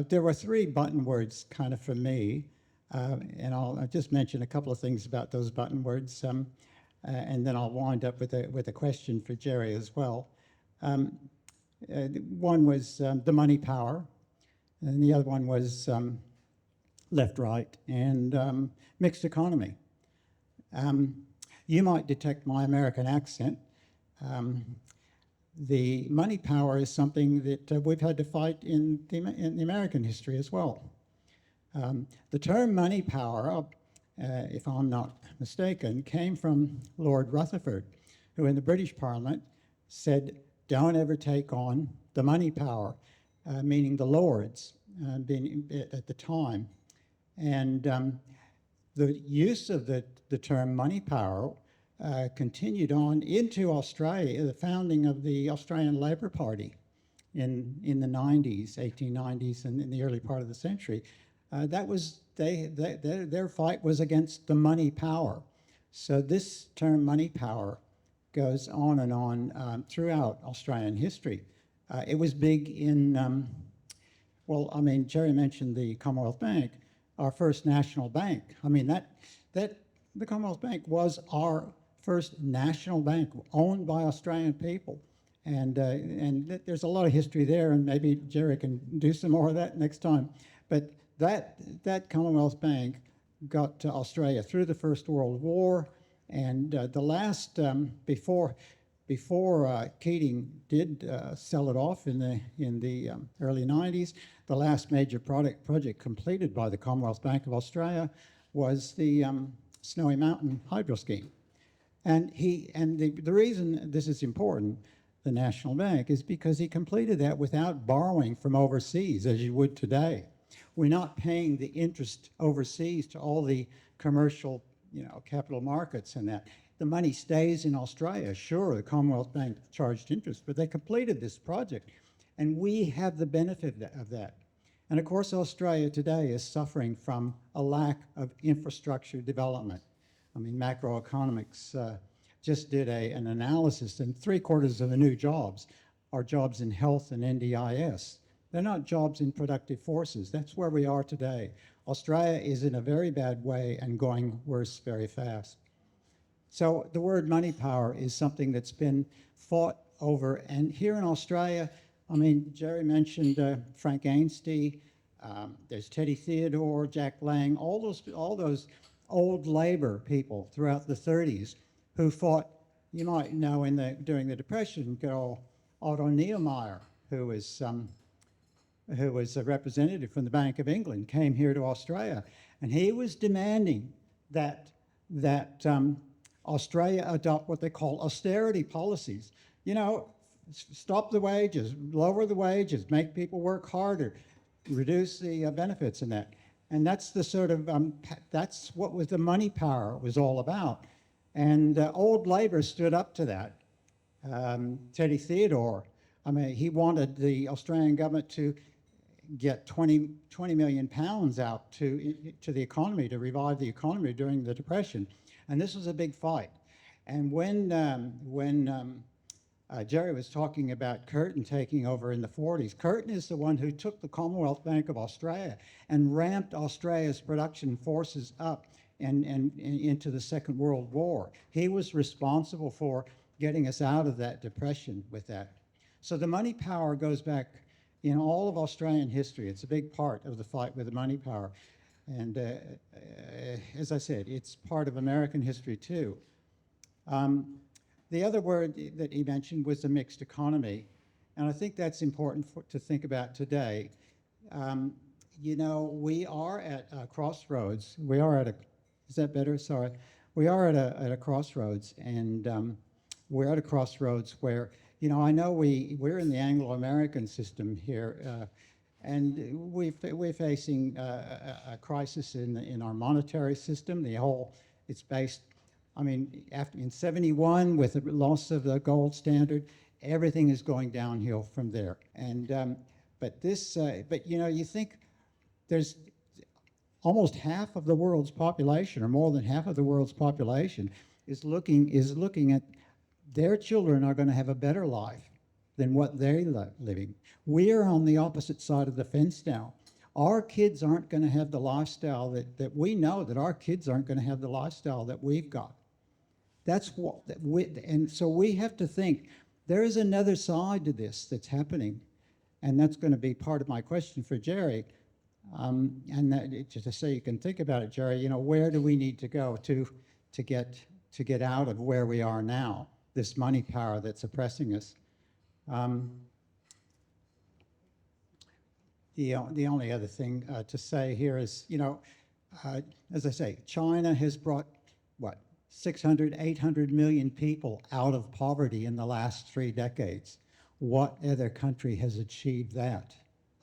there were 3 button words kind of for me, and I'll just mention a couple of things about those button words, and then I'll wind up with a question for Jerry as well. One was the money power, and the other one was left-right, and mixed economy. You might detect my American accent. The money power is something that we've had to fight in the American history as well. The term money power, if I'm not mistaken, came from Lord Rutherford, who in the British Parliament said, don't ever take on the money power, meaning the lords being at the time. And the use of the term money power continued on into Australia, the founding of the Australian Labor Party in the 90s, 1890s, and in the early part of the century. That was, their fight was against the money power. So this term money power goes on and on throughout Australian history. It was big in, Jerry mentioned the Commonwealth Bank, our first national bank. I mean, the Commonwealth Bank was our first national bank owned by Australian people. There's a lot of history there, and maybe Jerry can do some more of that next time. But that Commonwealth Bank got to Australia through the First World War, and the last before Keating did sell it off in the early 90s, the last major project completed by the Commonwealth Bank of Australia was the Snowy Mountain Hydro Scheme. And the reason this is important, the National Bank, is because he completed that without borrowing from overseas, as you would today. We're not paying the interest overseas to all the commercial, capital markets and that. The money stays in Australia. Sure, the Commonwealth Bank charged interest, but they completed this project, and we have the benefit of that. And of course, Australia today is suffering from a lack of infrastructure development. I mean, macroeconomics just did an analysis, and 3/4 of the new jobs are jobs in health and NDIS. They're not jobs in productive forces. That's where we are today. Australia is in a very bad way and going worse very fast. So the word money power is something that's been fought over. And here in Australia, I mean, Jerry mentioned Frank Ainsley, there's Teddy Theodore, Jack Lang, all those old labor people throughout the 30s who fought, you might know during the Depression, Otto Niemeyer, who was a representative from the Bank of England, came here to Australia, and he was demanding that Australia adopt what they call austerity policies. Stop the wages, lower the wages, make people work harder, reduce the benefits and that. And that's the sort of, that's what was the money power was all about. And old Labor stood up to that. Teddy Theodore, I mean, he wanted the Australian government to get 20 million pounds out to the economy, to revive the economy during the Depression. And this was a big fight. And when Jerry was talking about Curtin taking over in the 40s, Curtin is the one who took the Commonwealth Bank of Australia and ramped Australia's production forces up and into the Second World War. He was responsible for getting us out of that depression with that. So the money power goes back in all of Australian history. It's a big part of the fight with the money power. And as I said, it's part of American history too. The other word that he mentioned was the mixed economy. And I think that's important to think about today. We are at a crossroads. Is that better? Sorry. We are at a crossroads, and we're at a crossroads where, I know we're in the Anglo-American system here, and we're facing a crisis in our monetary system. It's based, in 71, with the loss of the gold standard, everything is going downhill from there. And you think there's almost half of the world's population, or more than half of the world's population, is looking at their children are going to have a better life than what they're living. We're on the opposite side of the fence now. Our kids aren't going to have the lifestyle that we know that our kids aren't going to have the lifestyle that we've got. And so we have to think there is another side to this that's happening, and that's going to be part of my question for Jerry. Just so you can think about it, Jerry, where do we need to go to get out of where we are now, this money power that's oppressing us? The only other thing to say here is, as I say, China has brought, 600, 800 million people out of poverty in the last 3 decades. What other country has achieved that?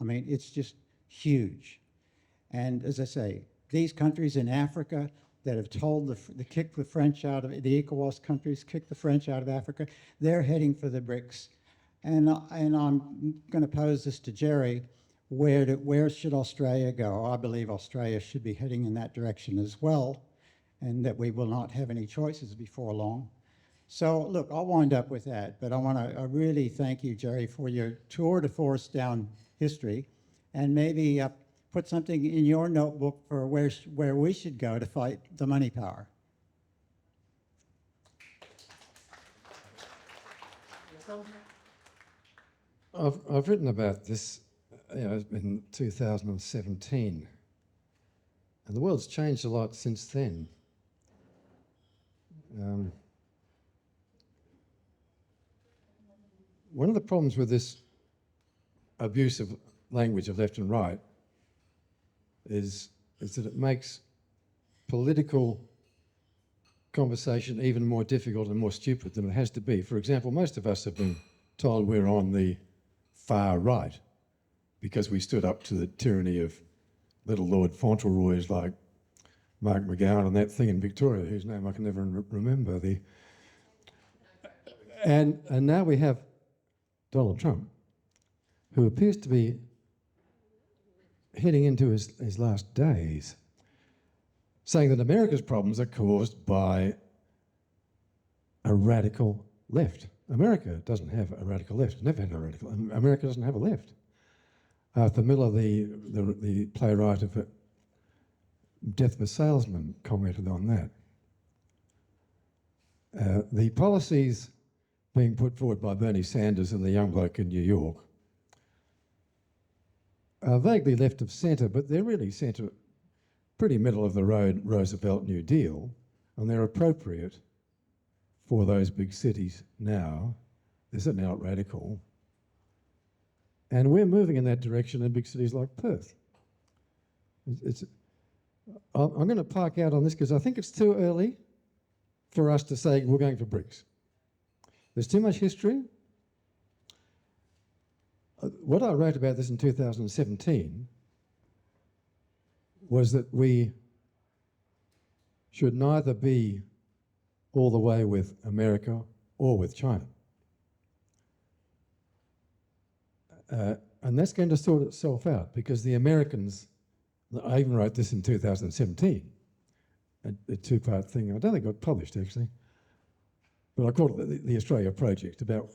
It's just huge. And as I say, these countries in Africa that have told kick the French out of the ECOWAS countries, kick the French out of Africa, they're heading for the BRICS. And I'm going to pose this to Jerry. Where should Australia go? I believe Australia should be heading in that direction as well, and that we will not have any choices before long. So look, I'll wind up with that, but I want to really thank you, Jerry, for your tour de force down history, and maybe put something in your notebook for where we should go to fight the money power. I've written about this in 2017, and the world's changed a lot since then. One of the problems with this abuse of language of left and right is that it makes political conversation even more difficult and more stupid than it has to be. For example, most of us have been told we're on the far right because we stood up to the tyranny of little Lord Fauntleroys like Mark McGowan and that thing in Victoria, whose name I can never remember. And now we have Donald Trump, who appears to be heading into his last days, saying that America's problems are caused by a radical left. America doesn't have a radical left. It's never had a radical. America doesn't have a left. Arthur Miller, the playwright of Death of a Salesman, commented on that. The policies being put forward by Bernie Sanders and the young bloke in New York are vaguely left of centre, but they're really centre, pretty middle of the road Roosevelt New Deal, and they're appropriate for those big cities now. They're certainly not radical. And we're moving in that direction in big cities like Perth. I'm going to park out on this because I think it's too early for us to say we're going for BRICS. There's too much history. What I wrote about this in 2017 was that we should neither be all the way with America or with China. And that's going to sort itself out because the Americans, I even wrote this in 2017, a two-part thing. I don't think it got published actually, but I called it the Australia Project, about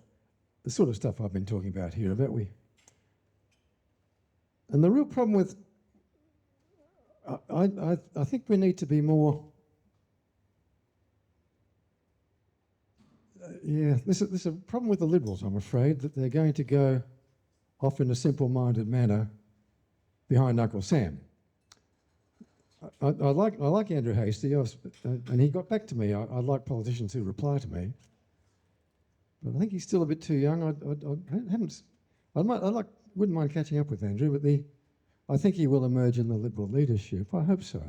the sort of stuff I've been talking about here, and the real problem with, I think we need to be more, this is a problem with the Liberals, I'm afraid, that they're going to go off in a simple-minded manner behind Uncle Sam. I like Andrew Hastie, and he got back to me. I like politicians who reply to me, but I think he's still a bit too young. Wouldn't mind catching up with Andrew, but I think he will emerge in the Liberal leadership. I hope so.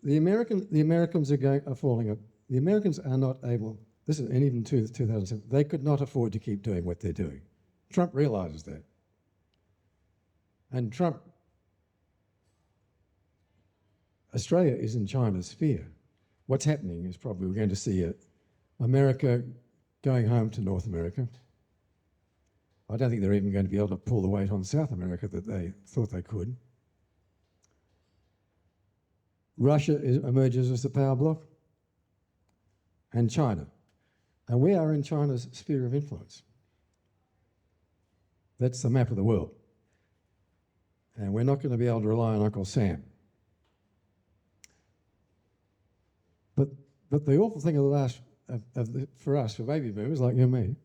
The Americans are falling up. The Americans are not able. This is, and even 2007, they could not afford to keep doing what they're doing. Trump realises that, and Australia is in China's sphere. What's happening is probably we're going to see America going home to North America. I don't think they're even going to be able to pull the weight on South America that they thought they could. Russia emerges as the power bloc, and China. And we are in China's sphere of influence. That's the map of the world. And we're not going to be able to rely on Uncle Sam. But the awful thing of the last, for us, for baby boomers like you and me,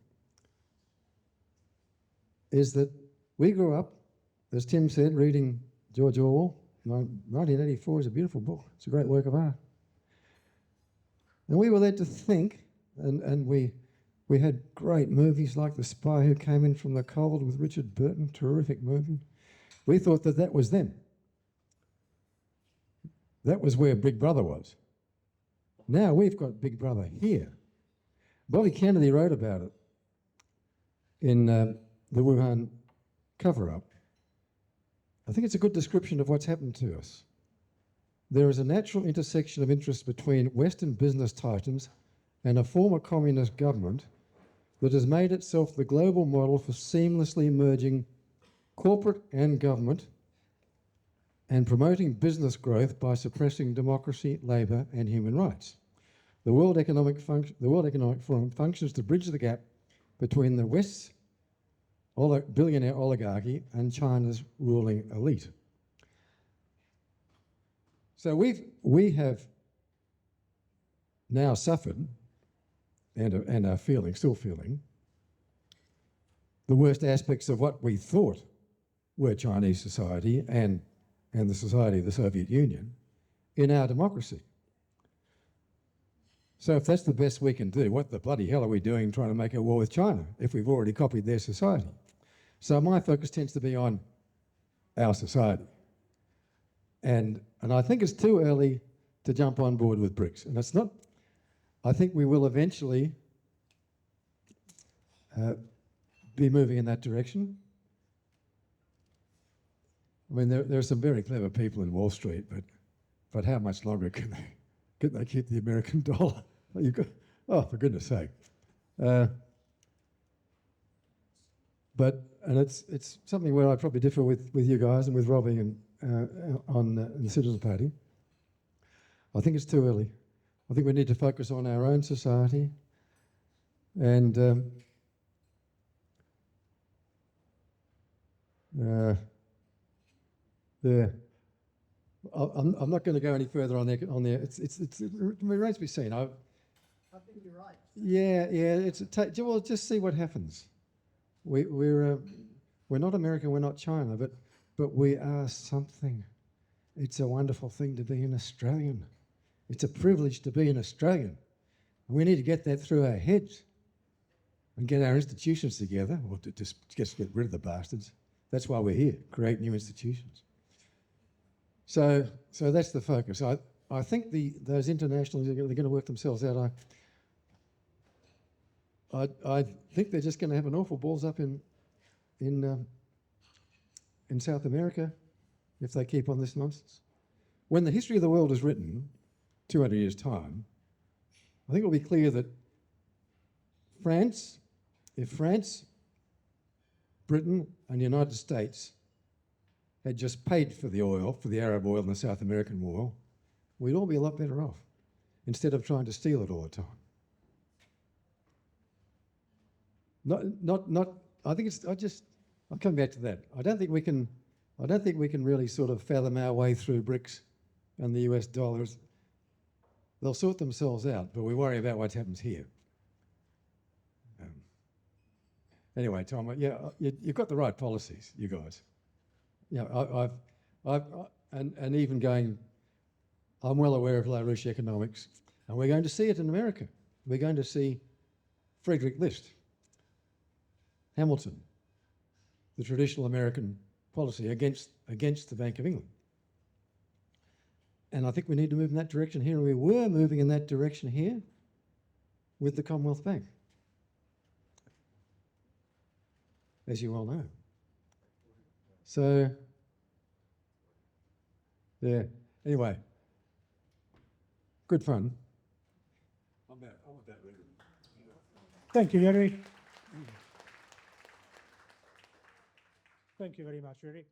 is that we grew up, as Tim said, reading George Orwell. 1984 is a beautiful book. It's a great work of art. And we were led to think, and we had great movies like The Spy Who Came In From the Cold with Richard Burton, terrific movie. We thought that was them. That was where Big Brother was. Now we've got Big Brother here. Bobby Kennedy wrote about it in the Wuhan cover-up. I think it's a good description of what's happened to us. There is a natural intersection of interest between Western business titans and a former communist government that has made itself the global model for seamlessly merging corporate and government and promoting business growth by suppressing democracy, labour and human rights. The World Economic Forum functions to bridge the gap between the West's billionaire oligarchy and China's ruling elite. So we have now suffered and are feeling, still feeling, the worst aspects of what we thought were Chinese society and the society of the Soviet Union in our democracy. So if that's the best we can do, what the bloody hell are we doing trying to make a war with China if we've already copied their society? So my focus tends to be on our society. And I think it's too early to jump on board with BRICS. And it's not, I think we will eventually be moving in that direction. I mean, there are some very clever people in Wall Street, but how much longer can they keep the American dollar? Oh, for goodness sake. And it's something where I probably differ with you guys and with Robbie and on the Citizen Party. I think it's too early. I think we need to focus on our own society and I'm not going to go any further on there. It remains to be seen. I think you're right. Yeah. Well, just see what happens. We're not America. We're not China, but we are something. It's a wonderful thing to be an Australian. It's a privilege to be an Australian. We need to get that through our heads and get our institutions together, or to just get rid of the bastards. That's why we're here, create new institutions. So that's the focus. I think those internationals, they're going to work themselves out. I think they're just going to have an awful balls up in South America if they keep on this nonsense. When the history of the world is written, 200 years' time, I think it'll be clear that if France, Britain and the United States had just paid for the oil, for the Arab oil and the South American oil, we'd all be a lot better off instead of trying to steal it all the time. I think I'll come back to that. I don't think we can really sort of fathom our way through BRICS and the US dollars. They'll sort themselves out, but we worry about what happens here. Anyway, Tom, you've got the right policies, you guys. And even going, I'm well aware of LaRouche economics, and we're going to see it in America. We're going to see Friedrich List, Hamilton, the traditional American policy against the Bank of England. And I think we need to move in that direction here, and we were moving in that direction here with the Commonwealth Bank, as you all know. So, yeah, anyway, good fun. I'm with that reading. Thank you, Jerry. Thank you very much, Jerry.